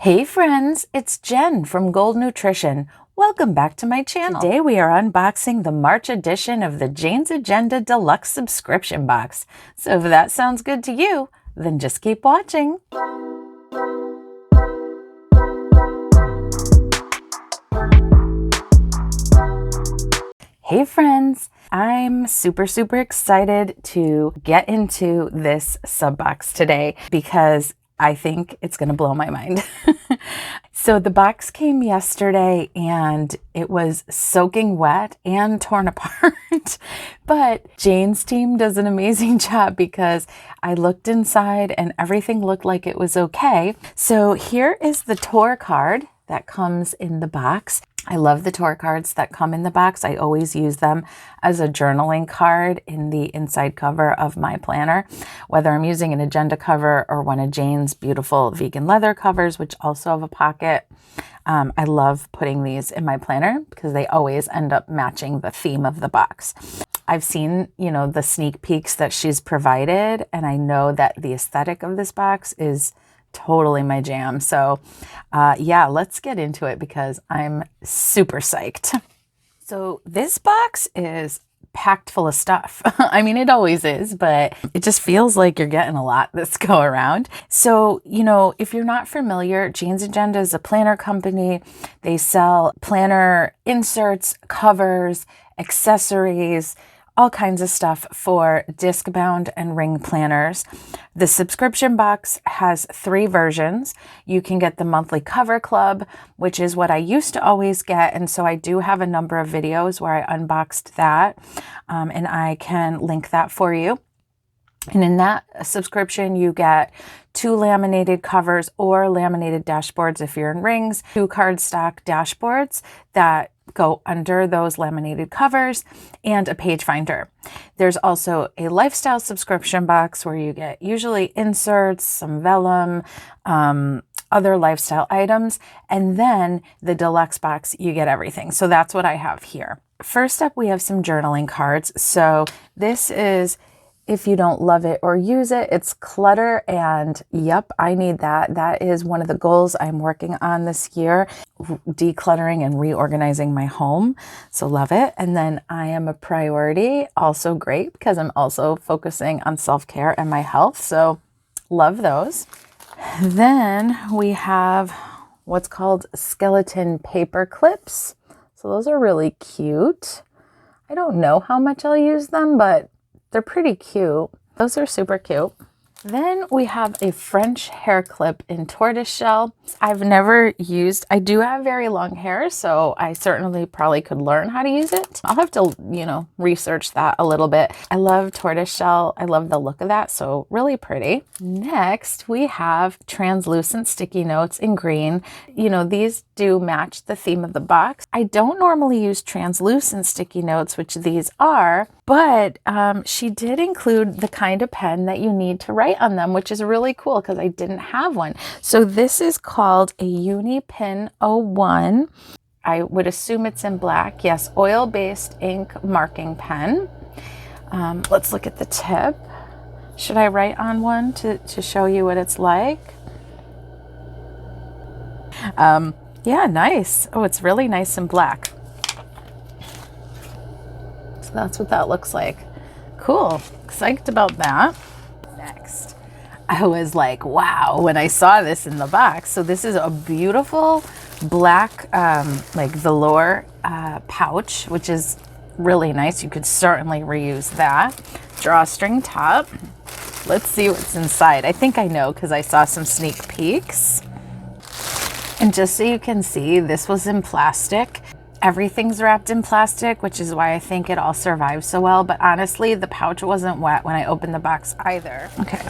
Hey friends, it's Jen from Gold Nutrition. Welcome back to my channel. Today we are unboxing the March edition of the Jane's Agenda Deluxe subscription box. So if that sounds good to you, then just keep watching. Hey friends, I'm super excited to get into this sub box today because I think it's going to blow my mind. So the box came yesterday and it was soaking wet and torn apart. But Jane's team does an amazing job because I looked inside and everything looked like it was okay. So here is the tour card that comes in the box. I love the tour cards that come in the box. I always use them as a journaling card in the inside cover of my planner, whether I'm using an agenda cover or one of Jane's beautiful vegan leather covers, which also have a pocket. I love putting these in my planner because they always end up matching the theme of the box. I've seen, the sneak peeks that she's provided, and I know that the aesthetic of this box is totally my jam. So yeah, let's get into it because I'm super psyched. So this box is packed full of stuff. I mean, it always is, but it just feels like you're getting a lot this go around. So, if you're not familiar, Jane's Agenda is a planner company. They sell planner inserts, covers, accessories, all kinds of stuff for disc bound and ring planners. The subscription box has 3 versions. You can get the monthly cover club, which is what I used to always get. And so I do have a number of videos where I unboxed that, and I can link that for you. And in that subscription, you get 2 laminated covers or laminated dashboards if you're in rings, 2 cardstock dashboards that go under those laminated covers, and a page finder. There's also a lifestyle subscription box where you get usually inserts, some vellum, other lifestyle items, and then the deluxe box, you get everything. So that's what I have here. First up, we have some journaling cards. So this is, if you don't love it or use it, it's clutter, and yep, I need that. That is one of the goals I'm working on this year, decluttering and reorganizing my home. So love it. And then I am a priority, also great because I'm also focusing on self-care and my health. So love those. Then we have what's called skeleton paper clips. So those are really cute. I don't know how much I'll use them, but they're pretty cute. Those are super cute. Then we have a French hair clip in tortoiseshell. I've never used, I do have very long hair, so I certainly probably could learn how to use it. I'll have to, research that a little bit. I love tortoiseshell. I love the look of that, so really pretty. Next, we have translucent sticky notes in green. These do match the theme of the box. I don't normally use translucent sticky notes, which these are, but she did include the kind of pen that you need to write on them, which is really cool because I didn't have one. So this is called a Unipin 01. I would assume it's in black. Yes, oil-based ink marking pen. Let's look at the tip. Should I write on one to show you what it's like? Yeah, nice. Oh, it's really nice and black. So that's what that looks like. Cool. Psyched about that. Next, I was like, wow, when I saw this in the box. So this is a beautiful black, like velour pouch, which is really nice. You could certainly reuse that. Drawstring top. Let's see what's inside. I think I know because I saw some sneak peeks. And just so you can see, this was in plastic. Everything's wrapped in plastic, which is why I think it all survived so well. But honestly, the pouch wasn't wet when I opened the box either. Okay,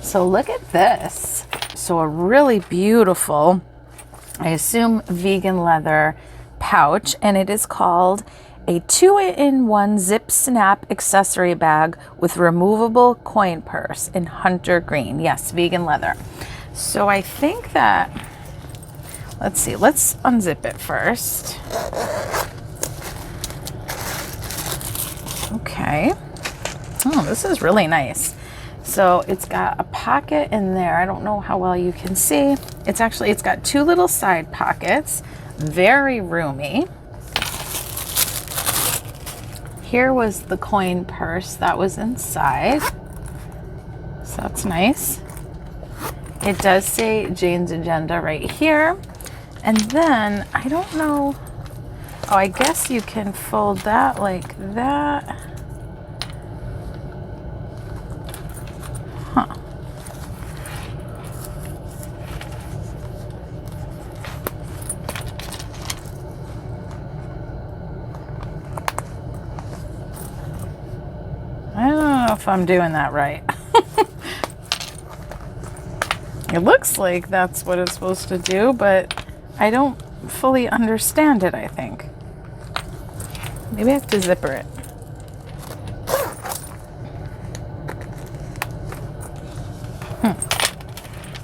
so look at this. So a really beautiful, I assume vegan leather pouch, and it is called a 2-in-1 zip snap accessory bag with removable coin purse in hunter green. Yes, vegan leather. So I think that, let's see, let's unzip it first. Okay. Oh, this is really nice. So it's got a pocket in there. I don't know how well you can see. It's got two little side pockets, very roomy. Here was the coin purse that was inside. So that's nice. It does say Jane's Agenda right here. And then, I don't know, oh, I guess you can fold that like that. Huh. I don't know if I'm doing that right. It looks like that's what it's supposed to do, but I don't fully understand it, I think. Maybe I have to zipper it.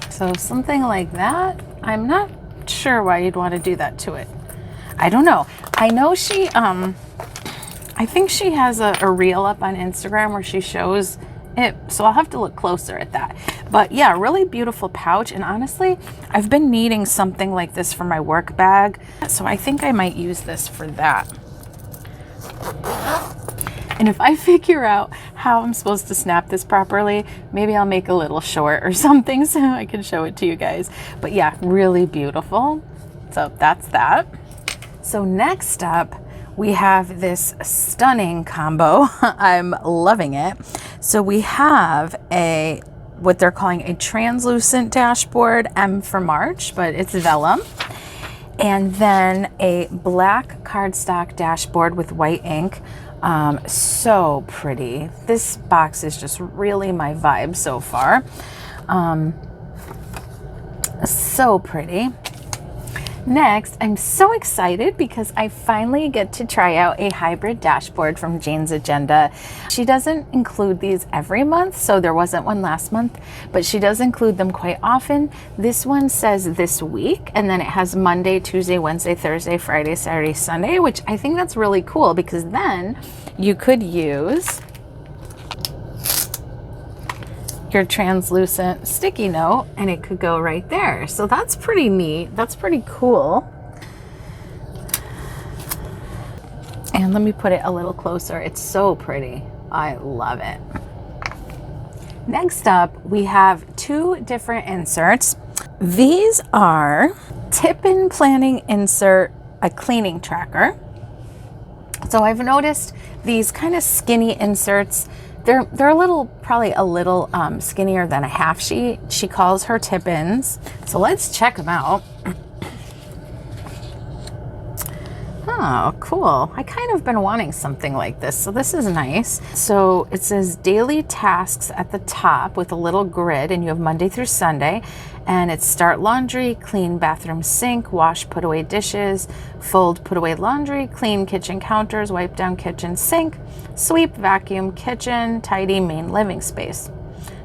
So something like that, I'm not sure why you'd want to do that to it. I don't know. I know she, I think she has a reel up on Instagram where she shows it, so I'll have to look closer at that. But yeah, really beautiful pouch, and honestly, I've been needing something like this for my work bag, so I think I might use this for that. And if I figure out how I'm supposed to snap this properly, maybe I'll make a little short or something so I can show it to you guys. But yeah, really beautiful. So that's that. So next up, we have this stunning combo. I'm loving it. So we have what they're calling a translucent dashboard, M for March, but it's Vellum. And then a black cardstock dashboard with white ink. So pretty. This box is just really my vibe so far. So pretty. Next, I'm so excited because I finally get to try out a hybrid dashboard from Jane's Agenda. She doesn't include these every month, so there wasn't one last month, but she does include them quite often. This one says this week, and then it has Monday, Tuesday, Wednesday, Thursday, Friday, Saturday, Sunday, which I think that's really cool because then you could use your translucent sticky note and it could go right there. So that's pretty neat. That's pretty cool. And let me put it a little closer. It's so pretty. I love it. Next up, we have two different inserts. These are tip-in planning insert, a cleaning tracker. So I've noticed these kind of skinny inserts, they're probably a little skinnier than a half sheet. She calls her tip-ins. So let's check them out. Oh, cool. I kind of been wanting something like this, so this is nice. So it says daily tasks at the top with a little grid, and you have Monday through Sunday, and it's start laundry, clean bathroom sink, wash, put away dishes, fold, put away laundry, clean kitchen counters, wipe down kitchen sink, sweep, vacuum kitchen, tidy main living space.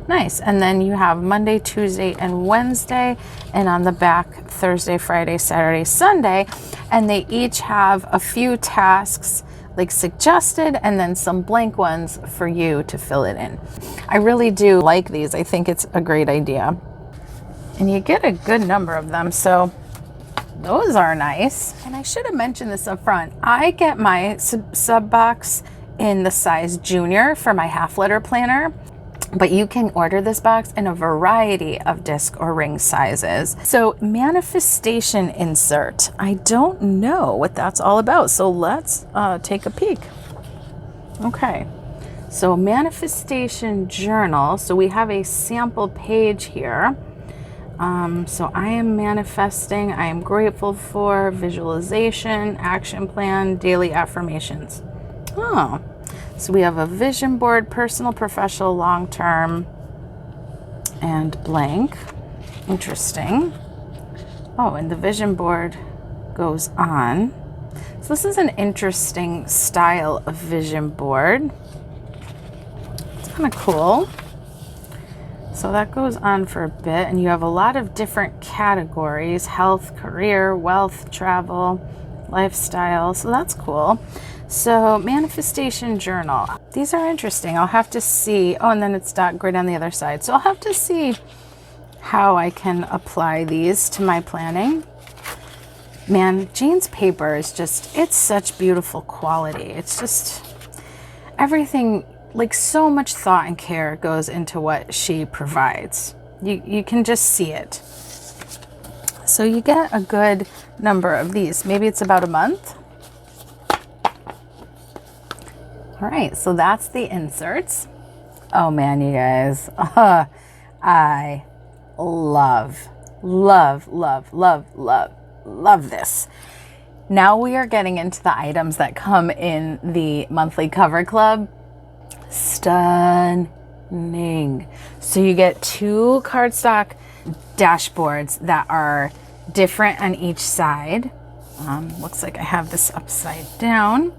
Nice. And then you have Monday, Tuesday, and Wednesday, and on the back Thursday, Friday, Saturday, Sunday, and they each have a few tasks like suggested and then some blank ones for you to fill it in. I really do like these. I think it's a great idea. And you get a good number of them, so those are nice. And I should have mentioned this up front. I get my sub box in the size junior for my half-liter planner, but you can order this box in a variety of disc or ring sizes. So manifestation insert, I don't know what that's all about, so let's take a peek. Okay, so manifestation journal. So we have a sample page here. So I am manifesting, I am grateful for, visualization, action plan, daily affirmations. Oh, so we have a vision board, personal, professional, long-term, and blank. Interesting. Oh, and the vision board goes on. So this is an interesting style of vision board. It's kind of cool. So that goes on for a bit, and you have a lot of different categories: health, career, wealth, travel, lifestyle. So that's cool. So manifestation journal. These are interesting. I'll have to see. Oh, and then it's dot grid on the other side. So I'll have to see how I can apply these to my planning. Man, Jane's paper is just, it's such beautiful quality. It's just everything, like so much thought and care goes into what she provides. You can just see it. So you get a good number of these. Maybe it's about a month. All right, so that's the inserts. Oh man, you guys, I love this. Now we are getting into the items that come in the monthly cover club. Stunning. So you get 2 cardstock dashboards that are different on each side. Looks like I have this upside down.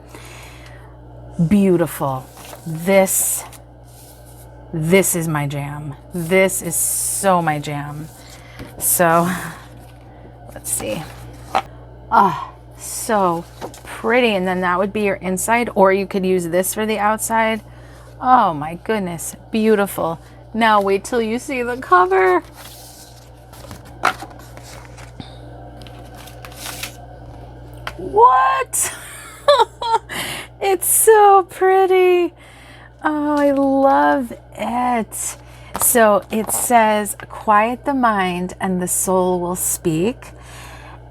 Beautiful. This is my jam. This is so my jam. So let's see. Oh, so pretty. And then that would be your inside, or you could use this for the outside. Oh my goodness, beautiful. Now wait till you see the cover. What? It's so pretty. Oh, I love it. So it says, quiet the mind and the soul will speak.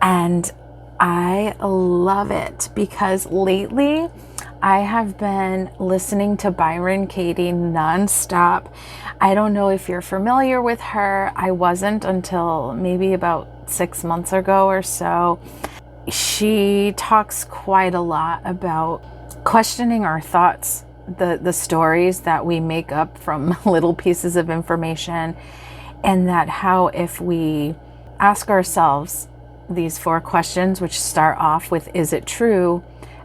And I love it because lately I have been listening to Byron Katie nonstop. I don't know if you're familiar with her. I wasn't until maybe about 6 months ago or so. She talks quite a lot about questioning our thoughts, the stories that we make up from little pieces of information, and that how if we ask ourselves these 4 questions, which start off with, is it true?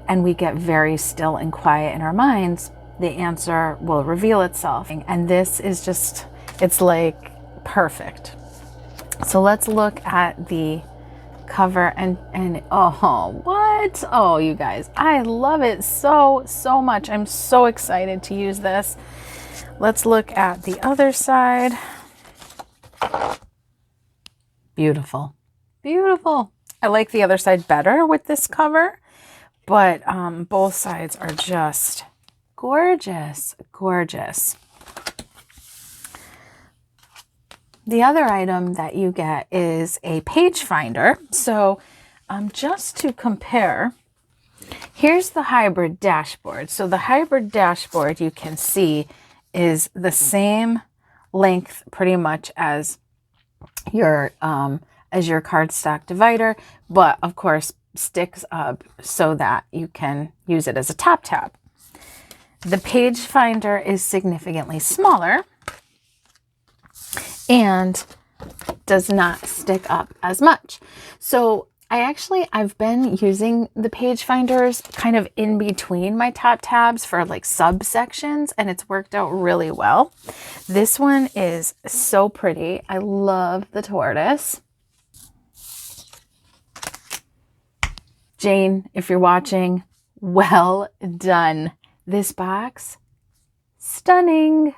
And we get very still and quiet in our minds, the answer will reveal itself. And this is just, it's like perfect. So let's look at the cover and oh, what? Oh, you guys, I love it so much. I'm so excited to use this. Let's look at the other side. Beautiful. Beautiful. I like the other side better with this cover, but both sides are just gorgeous, gorgeous. The other item that you get is a page finder. So just to compare, here's the hybrid dashboard. So the hybrid dashboard, you can see, is the same length pretty much as your cardstock divider, but of course sticks up so that you can use it as a top tab. The page finder is significantly smaller and does not stick up as much. So I've been using the page finders kind of in between my top tabs for like subsections, and it's worked out really well. This one is so pretty. I love the tortoise. Jane, if you're watching, well done. This box, stunning.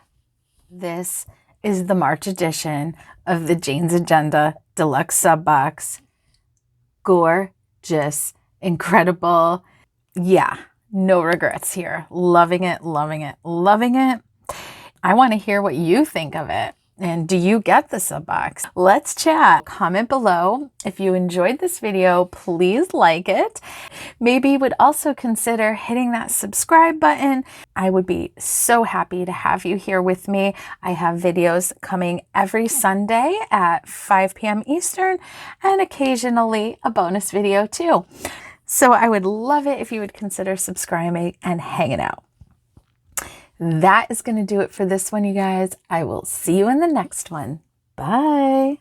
This is the March edition of the Jane's Agenda Deluxe Sub Box. Gorgeous, incredible. Yeah, no regrets here. Loving it, loving it, loving it. I want to hear what you think of it. And do you get the sub box? Let's chat. Comment below. If you enjoyed this video, please like it. Maybe you would also consider hitting that subscribe button. I would be so happy to have you here with me. I have videos coming every Sunday at 5 p.m. Eastern and occasionally a bonus video too. So I would love it if you would consider subscribing and hanging out. That is going to do it for this one, you guys. I will see you in the next one. Bye.